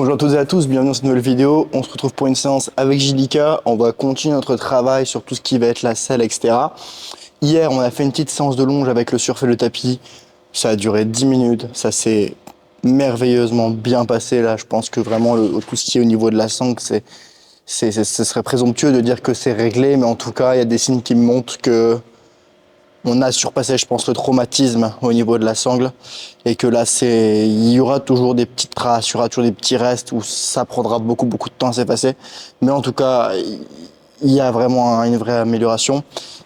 Bonjour à toutes et à tous, bienvenue dans cette nouvelle vidéo. On se retrouve pour une séance avec Jilika. On va continuer notre travail sur tout ce qui va être la selle, etc. Hier, on a fait une petite séance de longe avec le surf et le tapis. Ça a duré 10 minutes. Ça s'est merveilleusement bien passé. Là, je pense que vraiment, tout ce qui est au niveau de la sangle, ce serait présomptueux de dire que c'est réglé. Mais en tout cas, il y a des signes qui me montrent que on a surpassé, je pense, le traumatisme au niveau de la sangle et que là, il y aura toujours des petites traces, il y aura toujours des petits restes où ça prendra beaucoup de temps à s'effacer. Mais en tout cas, il y a vraiment une vraie amélioration.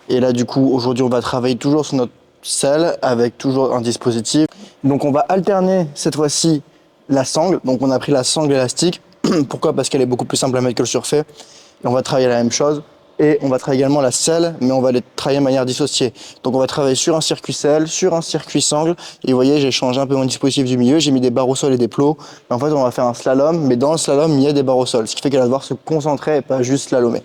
Et là, du coup, aujourd'hui, on va travailler toujours sur notre selle avec toujours un dispositif. Donc, on va alterner cette fois-ci la sangle. Donc, on a pris la sangle élastique. Pourquoi? Parce qu'elle est beaucoup plus simple à mettre que le surfait. Et on va travailler la même chose. Et on va travailler également la selle, mais on va les travailler de manière dissociée. Donc on va travailler sur un circuit selle, sur un circuit sangle. Et vous voyez, j'ai changé un peu mon dispositif du milieu, j'ai mis des barres au sol et des plots. Et en fait, on va faire un slalom, mais dans le slalom, il y a des barres au sol. Ce qui fait qu'elle va devoir se concentrer et pas juste slalomer.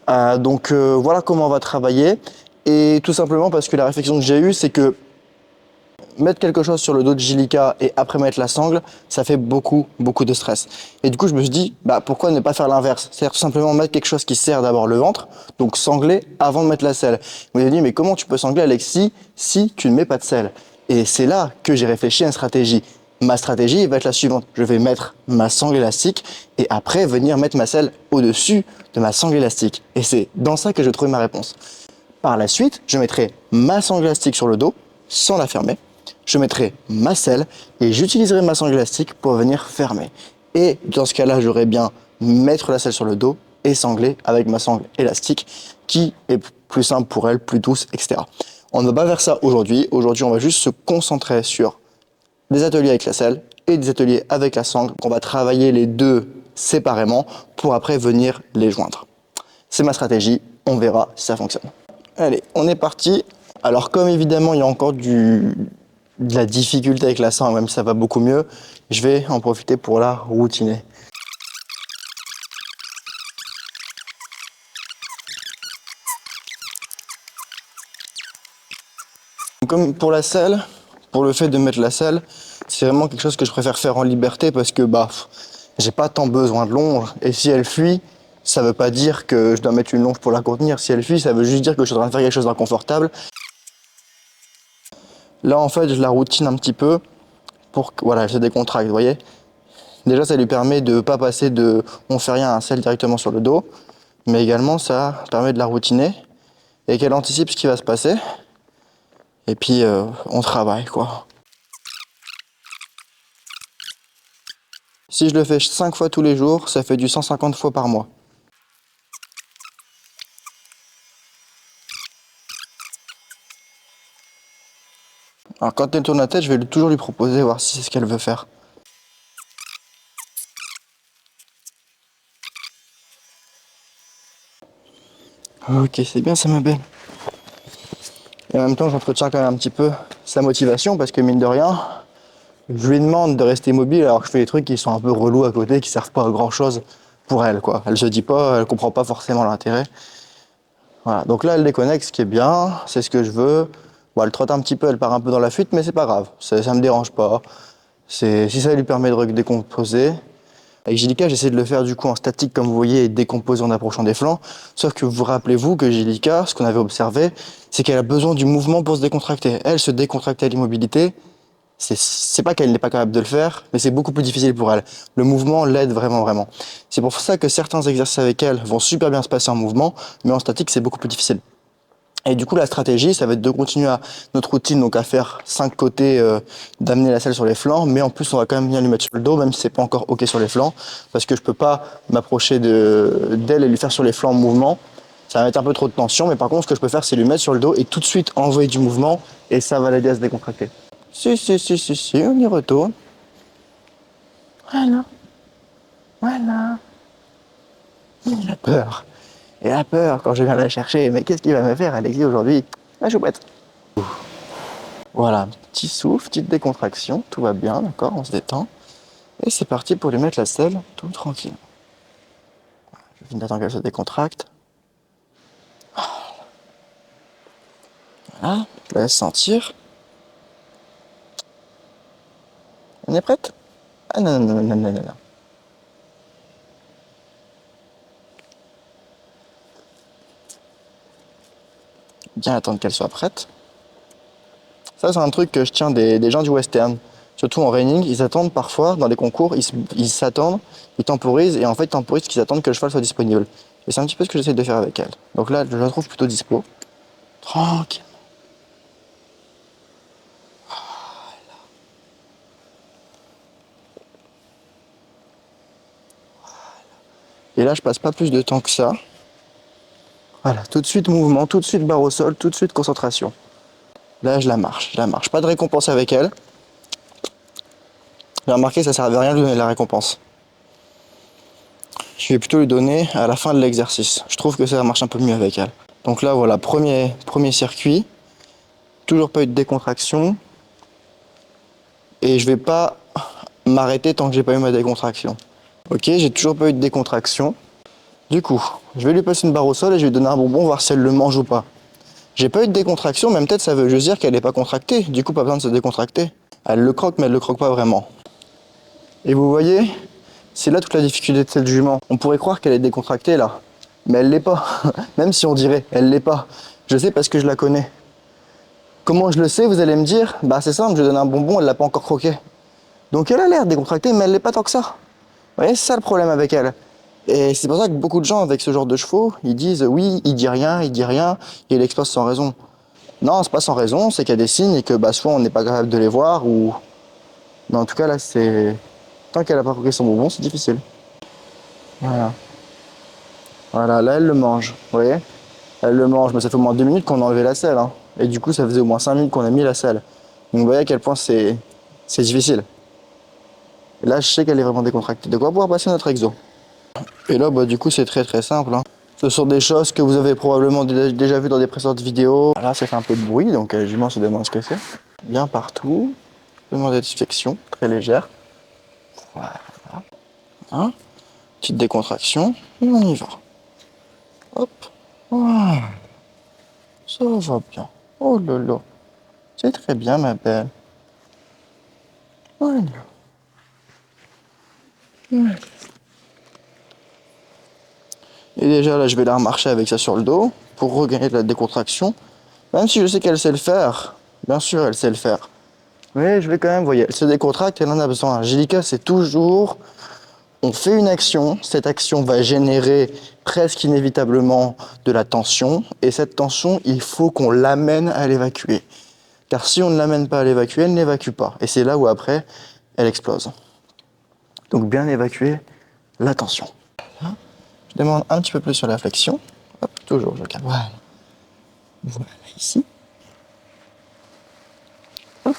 Voilà comment on va travailler. Et tout simplement parce que la réflexion que j'ai eue, c'est que mettre quelque chose sur le dos de Jilika et après mettre la sangle, ça fait beaucoup de stress. Et du coup, je me suis dit, pourquoi ne pas faire l'inverse? C'est-à-dire tout simplement mettre quelque chose qui serre d'abord le ventre, donc sangler avant de mettre la selle. Vous m'avez dit, mais comment tu peux sangler, Alexis, si tu ne mets pas de selle? Et c'est là que j'ai réfléchi à une stratégie. Ma stratégie va être la suivante. Je vais mettre ma sangle élastique et après venir mettre ma selle au-dessus de ma sangle élastique. Et c'est dans ça que je trouve ma réponse. Par la suite, je mettrai ma sangle élastique sur le dos, sans la fermer. Je mettrai ma selle et j'utiliserai ma sangle élastique pour venir fermer. Et dans ce cas-là, j'aurai bien mettre la selle sur le dos et sangler avec ma sangle élastique qui est plus simple pour elle, plus douce, etc. On ne va pas faire ça aujourd'hui. Aujourd'hui, on va juste se concentrer sur des ateliers avec la selle et des ateliers avec la sangle. On va travailler les deux séparément pour après venir les joindre. C'est ma stratégie. On verra si ça fonctionne. Allez, on est parti. Alors comme évidemment il y a encore de la difficulté avec la sangle, même si ça va beaucoup mieux, je vais en profiter pour la routiner. Comme pour la selle, pour le fait de mettre la selle, c'est vraiment quelque chose que je préfère faire en liberté parce que j'ai pas tant besoin de longe et si elle fuit, ça veut pas dire que je dois mettre une longe pour la contenir. Si elle fuit, ça veut juste dire que je suis en train de faire quelque chose d'inconfortable. Là en fait, je la routine un petit peu pour que voilà, elle se décontracte, vous voyez. Déjà, ça lui permet de pas passer de on fait rien à un selle directement sur le dos, mais également ça permet de la routiner et qu'elle anticipe ce qui va se passer. Et puis on travaille quoi. Si je le fais 5 fois tous les jours, ça fait du 150 fois par mois. Alors quand elle tourne la tête, je vais toujours lui proposer, voir si c'est ce qu'elle veut faire. Ok, c'est bien ça ma belle. Et en même temps, j'entretiens quand même un petit peu sa motivation parce que mine de rien, je lui demande de rester mobile alors que je fais des trucs qui sont un peu relous à côté, qui servent pas à grand chose pour elle quoi. Elle se dit pas, elle comprend pas forcément l'intérêt. Voilà, donc là elle déconnecte, ce qui est bien, c'est ce que je veux. Bon, elle trotte un petit peu, elle part un peu dans la fuite, mais c'est pas grave, ça me dérange pas. Si ça lui permet de décomposer. Avec Jilika, j'essaie de le faire du coup en statique comme vous voyez et décomposer en approchant des flancs. Sauf que vous rappelez-vous que Jilika, ce qu'on avait observé, c'est qu'elle a besoin du mouvement pour se décontracter. Elle se décontracte à l'immobilité. C'est pas qu'elle n'est pas capable de le faire, mais c'est beaucoup plus difficile pour elle. Le mouvement l'aide vraiment. C'est pour ça que certains exercices avec elle vont super bien se passer en mouvement, mais en statique c'est beaucoup plus difficile. Et du coup la stratégie, ça va être de continuer notre routine, donc à faire 5 côtés, d'amener la selle sur les flancs, mais en plus on va quand même bien lui mettre sur le dos, même si c'est pas encore ok sur les flancs, parce que je peux pas m'approcher d'elle et lui faire sur les flancs en mouvement. Ça va mettre un peu trop de tension, mais par contre ce que je peux faire c'est lui mettre sur le dos et tout de suite envoyer du mouvement, et ça va l'aider à se décontracter. Si, on y retourne. Voilà. Il a peur. Il a peur quand je viens la chercher. Mais qu'est-ce qu'il va me faire, Alexis, aujourd'hui? La choupette. Voilà, petit souffle, petite décontraction. Tout va bien, d'accord, on se détend. Et c'est parti pour lui mettre la selle tout tranquille. Je finis d'attendre qu'elle se décontracte. Voilà, je la laisse sentir. On est prête? Ah non. Bien attendre qu'elle soit prête. Ça, c'est un truc que je tiens des gens du western. Surtout en reining, ils attendent parfois, dans les concours, ils s'attendent, ils temporisent, et en fait, ils temporisent qu'ils attendent que le cheval soit disponible. Et c'est un petit peu ce que j'essaie de faire avec elle. Donc là, je la trouve plutôt dispo. Tranquille. Et là, je passe pas plus de temps que ça. Voilà, tout de suite mouvement, tout de suite barre au sol, tout de suite concentration. Là, je la marche, je la marche. Pas de récompense avec elle. J'ai remarqué que ça servait à rien de lui donner la récompense. Je vais plutôt lui donner à la fin de l'exercice. Je trouve que ça marche un peu mieux avec elle. Donc là, voilà, premier circuit. Toujours pas eu de décontraction. Et je vais pas m'arrêter tant que j'ai pas eu ma décontraction. Ok, j'ai toujours pas eu de décontraction. Du coup, je vais lui passer une barre au sol et je vais lui donner un bonbon, voir si elle le mange ou pas. J'ai pas eu de décontraction, même peut-être ça veut juste dire qu'elle n'est pas contractée. Du coup, pas besoin de se décontracter. Elle le croque, mais elle le croque pas vraiment. Et vous voyez, c'est là toute la difficulté de cette jument. On pourrait croire qu'elle est décontractée là, mais elle l'est pas. Même si on dirait, elle l'est pas. Je sais parce que je la connais. Comment je le sais, vous allez me dire? Bah c'est simple, je lui donne un bonbon, elle l'a pas encore croqué. Donc elle a l'air décontractée, mais elle l'est pas tant que ça. Vous voyez, c'est ça le problème avec elle. Et c'est pour ça que beaucoup de gens avec ce genre de chevaux, ils disent oui, il dit rien, et il expose sans raison. Non, c'est pas sans raison, c'est qu'il y a des signes et que bah, soit on n'est pas capable de les voir, ou... Mais en tout cas là, c'est... Tant qu'elle a pas croqué son bonbon, c'est difficile. Voilà. Voilà, là elle le mange, vous voyez? Elle le mange, mais ça fait au moins 2 minutes qu'on a enlevé la selle. Hein. Et du coup, ça faisait au moins 5 minutes qu'on a mis la selle. Donc vous voyez à quel point c'est difficile. Et là, je sais qu'elle est vraiment décontractée. De quoi pouvoir passer notre exo. Et là, bah, du coup, c'est très très simple. Hein. Ce sont des choses que vous avez probablement déjà vues dans des précédentes vidéos. Là, ça fait un peu de bruit, donc la jument se demande ce que c'est. Bien partout. Demande de flexion, très légère. Voilà. Hein, petite décontraction, et on y va. Hop. Voilà. Ça va bien. Oh là. C'est très bien, ma belle. Voilà. Et déjà, là, je vais la remarcher avec ça sur le dos pour regagner de la décontraction. Même si je sais qu'elle sait le faire. Bien sûr, elle sait le faire. Mais je vais quand même, vous voyez, elle se décontracte, elle en a besoin. Angelica, c'est toujours... On fait une action, cette action va générer presque inévitablement de la tension. Et cette tension, il faut qu'on l'amène à l'évacuer. Car si on ne l'amène pas à l'évacuer, elle n'évacue pas. Et c'est là où après, elle explose. Donc bien évacuer la tension. Je demande un petit peu plus sur la flexion. Hop, toujours, je calme. Voilà. Voilà, ici. Hop.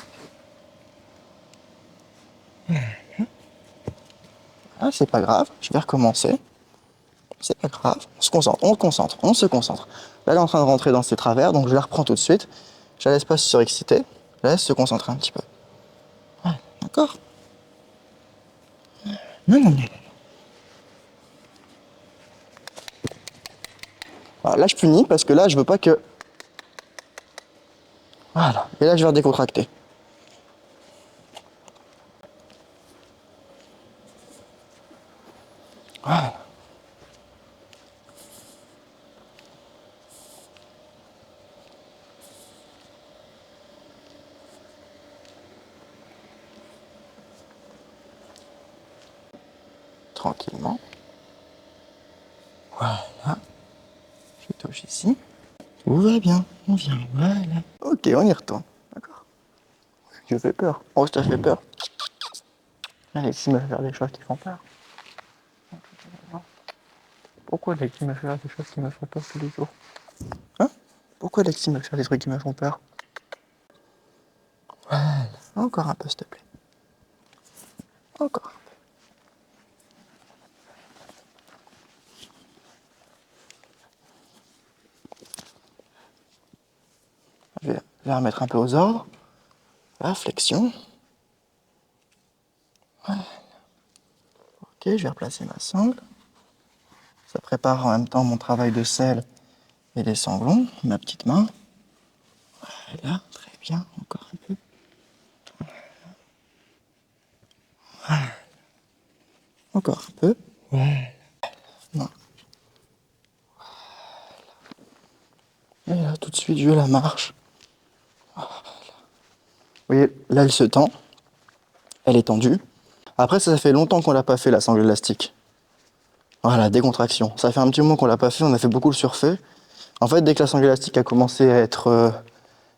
Ah, c'est pas grave, je vais recommencer. C'est pas grave, on se concentre, on se concentre. Là, elle est en train de rentrer dans ses travers, donc je la reprends tout de suite. Je la laisse pas se surexciter, je la laisse se concentrer un petit peu. Ouais, d'accord? Non. Alors là, je punis parce que là, je veux pas que... Voilà, et là, je vais redécontracter. Voilà. Tranquillement. Voilà. Je touche ici. Tout va bien, on vient, voilà. Ok, on y retourne. D'accord. Je fais peur. Oh, je t'ai fait peur. Alexis me fait faire des choses qui font peur. Pourquoi Alexis me fait faire des choses qui me font peur tous les jours? Hein? Pourquoi Alexis me fait faire des trucs qui me font peur? Voilà. Encore un peu, s'il te plaît. Encore un peu. Je vais la remettre un peu aux ordres. La flexion. Voilà. Ok, je vais replacer ma sangle. Ça prépare en même temps mon travail de selle et les sanglons. Ma petite main. Voilà, très bien. Encore un peu. Voilà. Encore un peu. Voilà. Non. Et là, tout de suite, je la marche. Vous voyez, là, elle se tend. Elle est tendue. Après, ça fait longtemps qu'on l'a pas fait, la sangle élastique. Voilà, décontraction. Ça fait un petit moment qu'on l'a pas fait, on a fait beaucoup le surfait. En fait, dès que la sangle élastique a commencé à être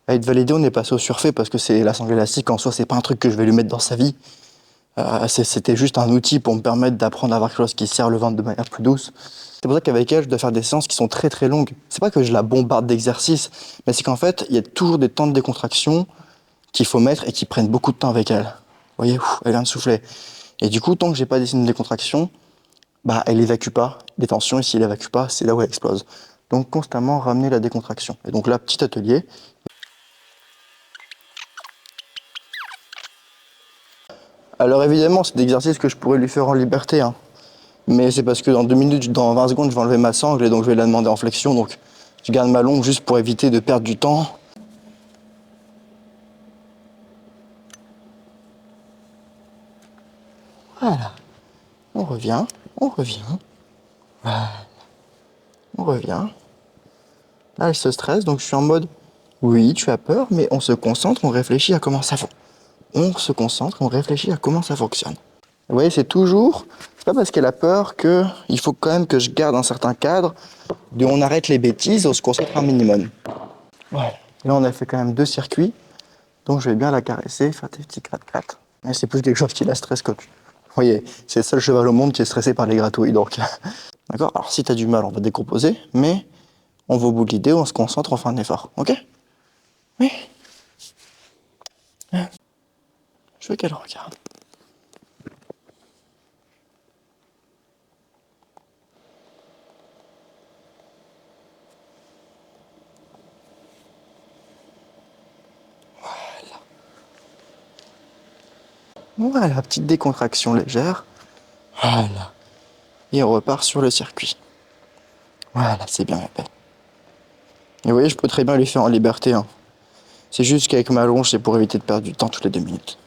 validée, on est passé au surfait parce que c'est la sangle élastique en soi, c'est pas un truc que je vais lui mettre dans sa vie. C'était juste un outil pour me permettre d'apprendre à avoir quelque chose qui serre le ventre de manière plus douce. C'est pour ça qu'avec elle, je dois faire des séances qui sont très très longues. C'est pas que je la bombarde d'exercices, mais c'est qu'en fait, il y a toujours des temps de décontraction qu'il faut mettre et qui prennent beaucoup de temps avec elle. Vous voyez, elle vient de souffler. Et du coup, tant que j'ai pas des signes de décontraction, bah, elle évacue pas les tensions, et si elle évacue pas, c'est là où elle explose. Donc constamment ramener la décontraction. Et donc là, petit atelier. Alors évidemment, c'est des exercices que je pourrais lui faire en liberté, hein. Mais c'est parce que dans 2 minutes, dans 20 secondes, je vais enlever ma sangle et donc je vais la demander en flexion. Donc je garde ma longue juste pour éviter de perdre du temps. Voilà. On revient, on revient. Voilà. On revient. Là, elle se stresse, donc je suis en mode oui, tu as peur, mais on se concentre, on réfléchit à comment ça fonctionne. On se concentre, on réfléchit à comment ça fonctionne. Vous voyez, c'est toujours, c'est pas parce qu'elle a peur que il faut quand même que je garde un certain cadre, de on arrête les bêtises, on se concentre un minimum. Voilà. Et là, on a fait quand même 2 circuits, donc je vais bien la caresser, faire des petits gratte-gratte. Mais c'est plus quelque chose qui la stresse que tu. Vous voyez, c'est le seul cheval au monde qui est stressé par les gratouilles, donc. D'accord. Alors si t'as du mal, on va décomposer, mais on va au bout de l'idée, on se concentre, on fait un effort, ok? Oui. Je veux qu'elle regarde. Voilà, petite décontraction légère. Voilà. Et on repart sur le circuit. Voilà, c'est bien ma belle. Et vous voyez, je peux très bien lui faire en liberté, hein. C'est juste qu'avec ma longe, c'est pour éviter de perdre du temps toutes les 2 minutes.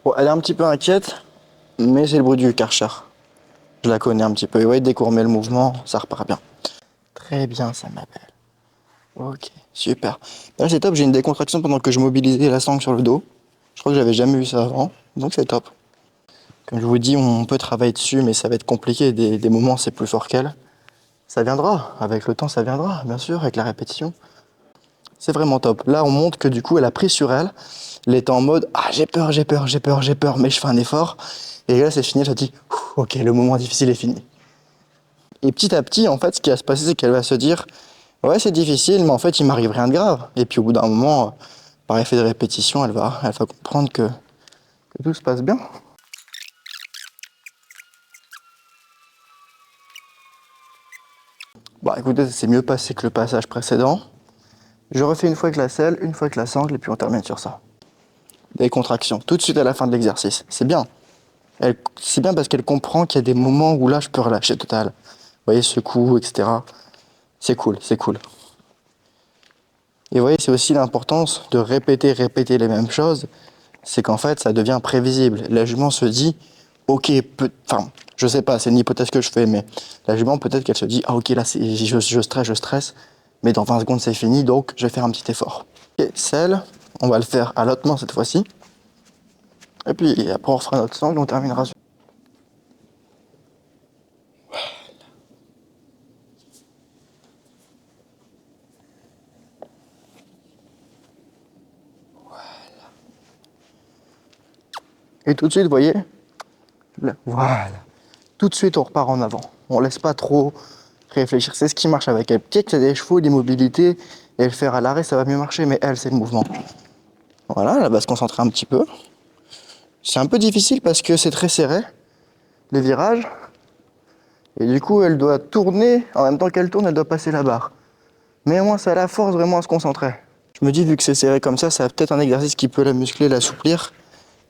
Bon, elle est un petit peu inquiète, mais c'est le bruit du Karcher. Je la connais un petit peu. Et ouais, dès qu'on remet le mouvement, ça repart bien. Très bien, ça m'appelle. Ok, super. Là, c'est top, j'ai une décontraction pendant que je mobilisais la sangle sur le dos. Je crois que j'avais jamais vu ça avant, donc c'est top. Comme je vous dis, on peut travailler dessus, mais ça va être compliqué. Des moments, c'est plus fort qu'elle. Ça viendra, avec le temps, ça viendra, bien sûr, avec la répétition. C'est vraiment top. Là, on montre que du coup, elle a pris sur elle. Elle était en mode ah, j'ai peur, j'ai peur, j'ai peur, j'ai peur, mais je fais un effort. Et là, c'est fini, elle se dit ok, le moment difficile est fini. Et petit à petit, en fait, ce qui va se passer, c'est qu'elle va se dire ouais, c'est difficile, mais en fait, il m'arrive rien de grave. Et puis au bout d'un moment, par effet de répétition, elle va comprendre que tout se passe bien. Bah écoutez, ça s'est mieux passé que le passage précédent. Je refais une fois avec la selle, une fois avec la sangle, et puis on termine sur ça. Des contractions, tout de suite à la fin de l'exercice. C'est bien. C'est bien parce qu'elle comprend qu'il y a des moments où là, je peux relâcher total. Vous voyez, ce coup, etc. C'est cool, c'est cool. Et vous voyez, c'est aussi l'importance de répéter les mêmes choses. C'est qu'en fait, ça devient prévisible. La jument se dit, ok, enfin, je sais pas, c'est une hypothèse que je fais, mais la jument, peut-être qu'elle se dit, ah ok, là, je stresse, mais dans 20 secondes, c'est fini, donc je vais faire un petit effort. Ok, selle, on va le faire à l'autre main cette fois-ci. Et puis après, on refera notre sangle, on terminera sur. Et tout de suite, vous voyez, voilà. Tout de suite, on repart en avant. On laisse pas trop réfléchir. C'est ce qui marche avec elle. Peut-être qu'il y a des chevaux, l'immobilité, et le faire à l'arrêt, ça va mieux marcher, mais elle, c'est le mouvement. Voilà, elle va se concentrer un petit peu. C'est un peu difficile parce que c'est très serré, les virages. Et du coup, elle doit tourner, en même temps qu'elle tourne, elle doit passer la barre. Mais moi, ça la force vraiment à se concentrer. Je me dis, vu que c'est serré comme ça a peut-être un exercice qui peut la muscler, l'assouplir.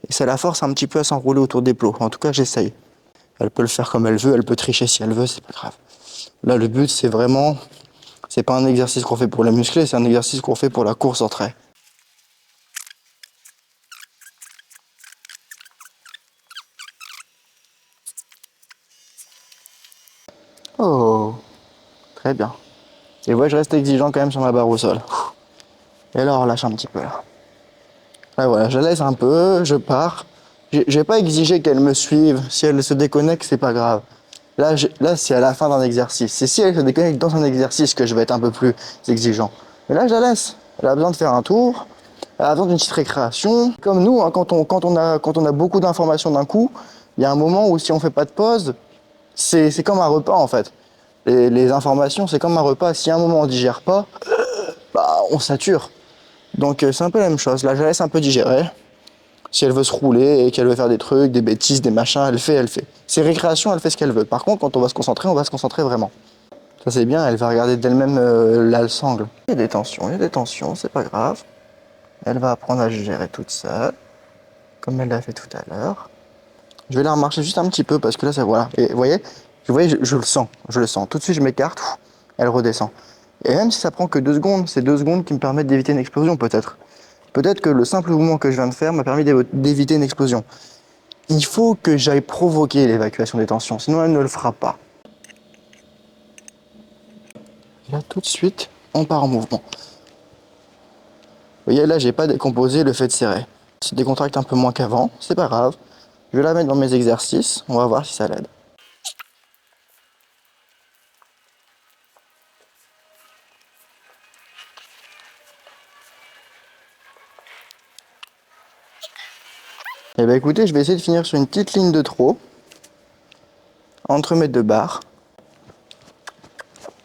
Et ça la force un petit peu à s'enrouler autour des plots. En tout cas, j'essaye. Elle peut le faire comme elle veut, elle peut tricher si elle veut, c'est pas grave. Là, le but, c'est vraiment, c'est pas un exercice qu'on fait pour les muscler, c'est un exercice qu'on fait pour la course en trait. Oh, très bien. Et ouais, je reste exigeant quand même sur ma barre au sol. Et là, on relâche un petit peu là. Là, voilà, je la laisse un peu, je pars. Je vais pas exiger qu'elle me suive. Si elle se déconnecte, c'est pas grave. Là, c'est à la fin d'un exercice. C'est si elle se déconnecte dans un exercice que je vais être un peu plus exigeant. Mais là, je la laisse. Elle a besoin de faire un tour. Elle a besoin d'une petite récréation. Comme nous, hein, quand on a beaucoup d'informations d'un coup, il y a un moment où si on fait pas de pause, c'est comme un repas en fait. Les informations, c'est comme un repas. Si à un moment on digère pas, bah, on sature. Donc c'est un peu la même chose. Là, je la laisse un peu digérer. Si elle veut se rouler et qu'elle veut faire des trucs, des bêtises, des machins, elle fait, elle fait. Ses récréations, elle fait ce qu'elle veut. Par contre, quand on va se concentrer vraiment. Ça c'est bien, elle va regarder d'elle-même là le sangle. Il y a des tensions, c'est pas grave. Elle va apprendre à gérer toute seule, comme elle l'a fait tout à l'heure. Je vais la remarcher juste un petit peu parce que là, ça voilà. Et vous voyez, je le sens, je le sens. Tout de suite, je m'écarte, elle redescend. Et même si ça prend que 2 secondes, c'est 2 secondes qui me permettent d'éviter une explosion peut-être. Peut-être que le simple mouvement que je viens de faire m'a permis d'éviter une explosion. Il faut que j'aille provoquer l'évacuation des tensions, sinon elle ne le fera pas. Là, tout de suite, on part en mouvement. Vous voyez, là, j'ai pas décomposé le fait de serrer. C'est décontracte un peu moins qu'avant, c'est pas grave. Je vais la mettre dans mes exercices, on va voir si ça l'aide. Eh ben écoutez, je vais essayer de finir sur une petite ligne de trop, entre mes 2 barres.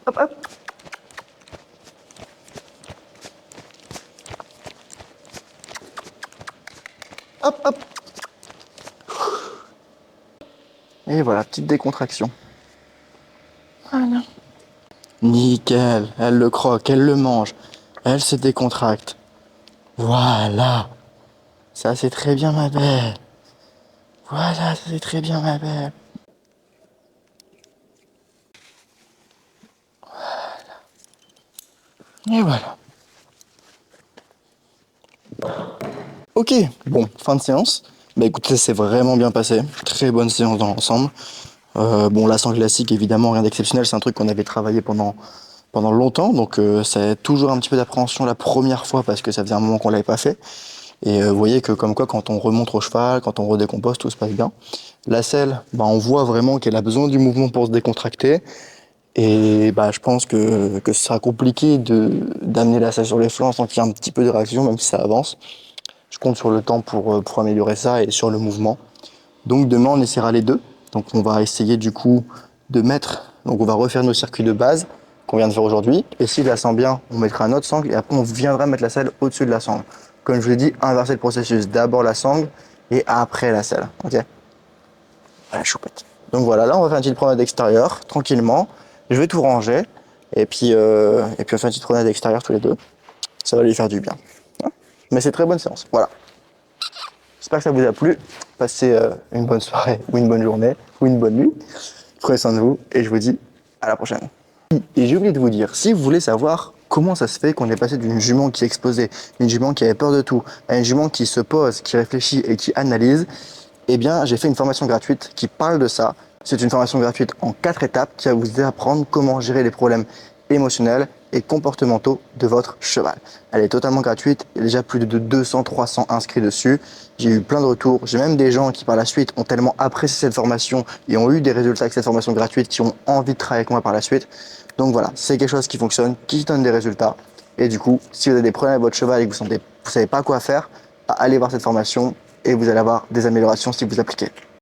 Hop, hop. Hop, hop. Et voilà, petite décontraction. Voilà. Nickel, elle le croque, elle le mange, elle se décontracte. Voilà. Ça c'est très bien ma belle. Voilà, ça c'est très bien ma belle. Et voilà. Ok, bon, fin de séance. Bah écoutez, c'est vraiment bien passé. Très bonne séance dans l'ensemble. Bon, la sangle classique, évidemment, rien d'exceptionnel. C'est un truc qu'on avait travaillé pendant longtemps. Donc, ça a toujours un petit peu d'appréhension la première fois parce que ça faisait un moment qu'on l'avait pas fait. Et vous voyez que comme quoi, quand on remonte au cheval, quand on redécompose, tout se passe bien. La selle, bah, on voit vraiment qu'elle a besoin du mouvement pour se décontracter. Et bah, je pense que ce sera compliqué d'amener la selle sur les flancs sans qu'il y ait un petit peu de réaction, même si ça avance. Je compte sur le temps pour améliorer ça et sur le mouvement. Donc demain, on essaiera les deux. Donc on va essayer du coup de mettre, donc on va refaire nos circuits de base qu'on vient de faire aujourd'hui. Et s'il la sent bien, on mettra un autre sangle et après on viendra mettre la selle au-dessus de la sangle. Comme je vous l'ai dit, inverser le processus. D'abord la sangle et après la selle. Ok? Voilà, choupette. Donc voilà, là on va faire une petite promenade extérieure, tranquillement. Je vais tout ranger et puis on fait une petite promenade extérieure tous les deux. Ça va lui faire du bien. Mais c'est très bonne séance. Voilà. J'espère que ça vous a plu. Passez une bonne soirée ou une bonne journée ou une bonne nuit. Prenez soin de vous et je vous dis à la prochaine. Et j'ai oublié de vous dire, si vous voulez savoir comment ça se fait qu'on est passé d'une jument qui explosait, une jument qui avait peur de tout, à une jument qui se pose, qui réfléchit et qui analyse, eh bien j'ai fait une formation gratuite qui parle de ça. C'est une formation gratuite en 4 étapes qui va vous apprendre comment gérer les problèmes émotionnels et comportementaux de votre cheval. Elle est totalement gratuite, il y a déjà plus de 200-300 inscrits dessus. J'ai eu plein de retours, j'ai même des gens qui par la suite ont tellement apprécié cette formation et ont eu des résultats avec cette formation gratuite qui ont envie de travailler avec moi par la suite. Donc voilà, c'est quelque chose qui fonctionne, qui donne des résultats. Et du coup, si vous avez des problèmes avec votre cheval et que vous ne savez pas quoi faire, allez voir cette formation et vous allez avoir des améliorations si vous appliquez.